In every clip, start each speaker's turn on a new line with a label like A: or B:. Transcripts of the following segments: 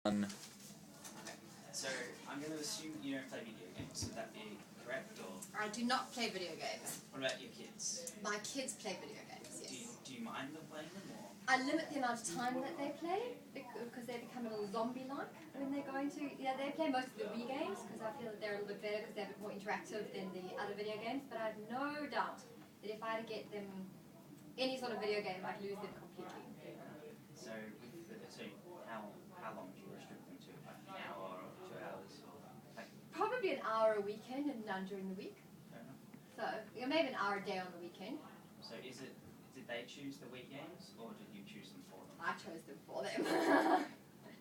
A: Okay.
B: So I'm going to assume you don't play video games. Would that be correct, or
C: I do not play video games.
B: what about your kids?
C: My kids play video games, yes.
B: Do you mind them playing them, or?
D: I limit the amount of time that they play because they become a little zombie-like when they're going to. Yeah, they play most of the Wii games because I feel that they're a little bit better because they're a bit more interactive than the other video games. But I have no doubt that if I had to get them any sort of video game, I'd lose them completely.
B: So how long do you restrict them to? Like an hour or 2 hours? Like,
D: Probably an hour a weekend and none during the week.
B: fair enough.
D: So maybe an hour a day on the weekend.
B: So did they choose the Wii games, or did you choose them for them?
D: I chose them for them.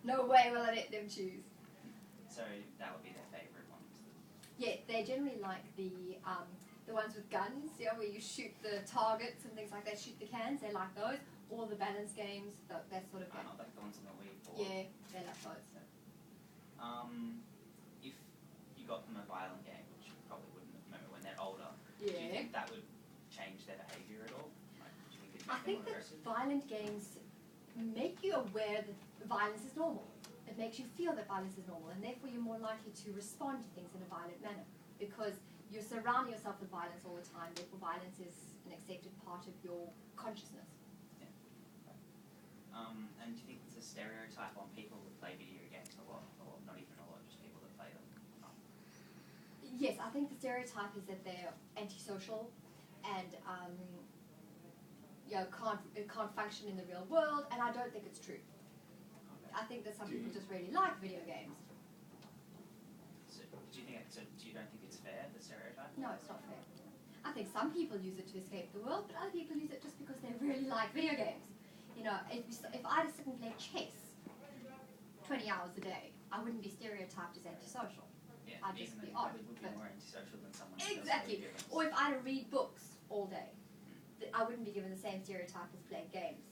D: No way will I let them choose.
B: So that would be their favourite ones.
D: Yeah, they generally like the ones with guns, where you shoot the targets and things like that, shoot the cans. They like those. All the balance games, that sort of game.
B: Not like the ones on the Wii board.
D: Yeah, they like those. So.
B: If you got them a violent game, which you probably wouldn't at the moment when they're older, do you
D: Yeah.
B: think that would change their behaviour at all? Like, do you think it'd
D: I
B: make
D: think
B: them more
D: that
B: aggressive?
D: violent games make you aware that violence is normal. It makes you feel that violence is normal, and therefore you're more likely to respond to things in a violent manner because you're surrounding yourself with violence all the time. Therefore, violence is an accepted part of your consciousness.
B: And do you think it's a stereotype on people that play video games a lot, or not even a lot, just people that play them?
D: Yes, I think the stereotype is that they're antisocial and can't function in the real world, and I don't think it's true. I think that some people just really like video games.
B: So do you don't think it's fair, the stereotype?
D: No, it's not fair. I think some people use it to escape the world, but other people use it just because they really like video games. If I had to sit and play chess 20 hours a day, I wouldn't be stereotyped as antisocial.
B: Yeah,
D: I'd just
B: even
D: be
B: though
D: odd.
B: you probably would be
D: but-
B: more antisocial than someone who
D: Exactly.
B: does
D: Or if I had to read books all day, I wouldn't be given the same stereotype as playing games.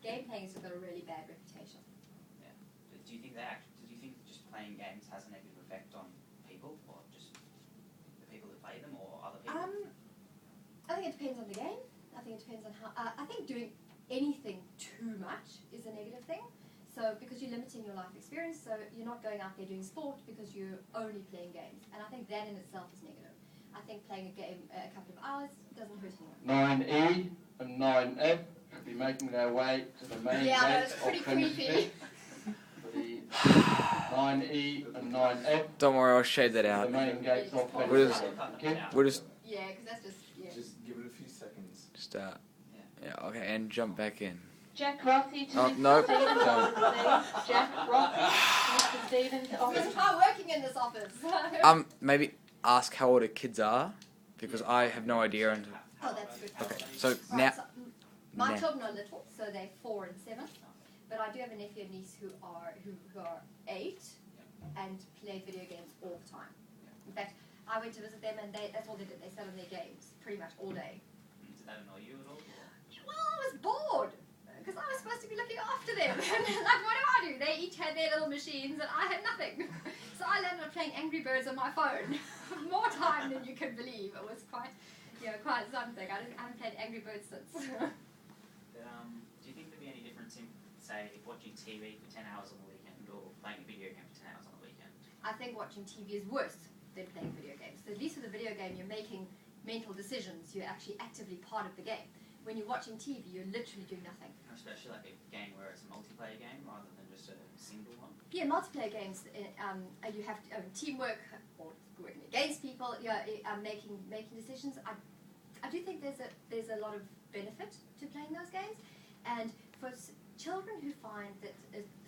D: Game playing has got a really bad reputation.
B: Yeah. Do you think just playing games has a negative effect on people, or just the people that play them, or other people?
D: I think it depends on the game. I think it depends on how. I think doing anything too much is a negative thing. So because you're limiting your life experience, so you're not going out there doing sport because you're only playing games, and I think that in itself is negative. I think playing a game a couple of hours doesn't hurt anyone.
E: 9E and 9F should be making their way to the main
D: Yeah, I know,
E: gate
D: it's pretty
E: of Trinity.
D: creepy.
E: The 9E and 9F,
A: Don't worry, I'll shade that
E: the
A: out.
E: main gates of
D: We'll
E: Trinity.
D: just-
E: Okay?
A: We'll just
D: Yeah, because that's just
F: Just give it a few seconds.
A: start. Yeah, okay, and jump back in.
G: Jack Rossi to
A: Oh,
G: Mr.
A: no.
G: Stevens
A: No.
G: office, please. Jack Rossi to Mr. Stevens office.
D: Just try working in this office.
A: Maybe ask how old the kids are, because I have no idea until.
D: Oh, that's good.
A: Okay, so
D: Right,
A: now.
D: so my
A: now-
D: children are little, so they're 4 and 7. But I do have a nephew and niece who are 8 and play video games all the time. In fact, I went to visit them and that's all they did. They sat on their games pretty much all day.
B: Did that annoy you at all?
D: Well, I was bored because I was supposed to be looking after them. Like, what do? They each had their little machines and I had nothing. So I landed up playing Angry Birds on my phone more time than you could believe. It was quite something. I haven't played Angry Birds since.
B: Do you think there'd be any difference in, say, watching TV for 10 hours on the weekend or playing a video game for 10 hours on the weekend?
D: I think watching TV is worse than playing video games. So at least with a video game, you're making mental decisions. You're actually actively part of the game. When you're watching TV, you're literally doing nothing.
B: Especially like a game where it's a multiplayer game rather than just a single one.
D: Yeah, multiplayer games, you have teamwork or working against people. Making decisions. I do think there's a lot of benefit to playing those games, and for children who find that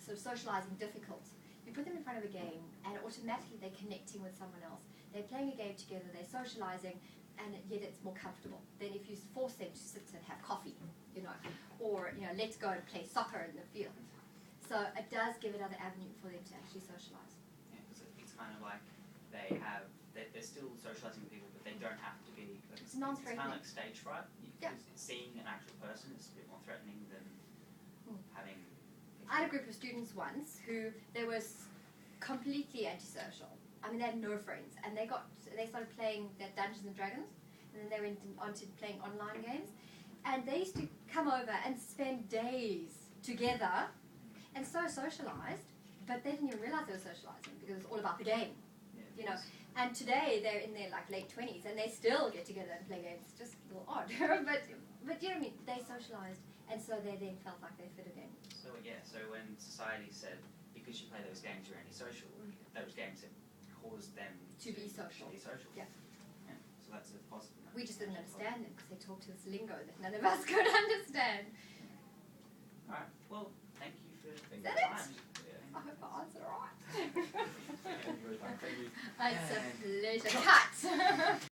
D: sort of socializing difficult, you put them in front of a game, and automatically they're connecting with someone else. They're playing a game together. They're socializing. And yet it's more comfortable than if you force them to sit and have coffee, or let's go and play soccer in the field. So it does give another avenue for them to actually socialise.
B: Yeah, because it's kind of like they're still socialising with people, but they don't have to be. It's kind of like stage fright.
D: Yeah.
B: Seeing an actual person is a bit more threatening than having.
D: I had a group of students once who they were completely antisocial. I mean, they had no friends, and they started playing that Dungeons and Dragons, and then they went on to playing online games, and they used to come over and spend days together and so socialised, but they didn't even realise they were socialising because it's all about the game.
B: Yeah,
D: You know, and today they're in their like late 20s and they still get together and play games. It's just a little odd, but you know what I mean. They socialised, and so they then felt like they fitted in.
B: So so when society said because you play those games you're antisocial, those games have caused them
D: To be social. Yeah.
B: Yeah. So that's a positive.
D: We just didn't understand them because they talked to this lingo that none of us could understand.
B: All right. Well, thank you for
F: Thank
B: your
D: you. Is that
B: time.
D: I hope I answered right.
F: Thank you very much. Thank you.
D: It's a pleasure. Cut.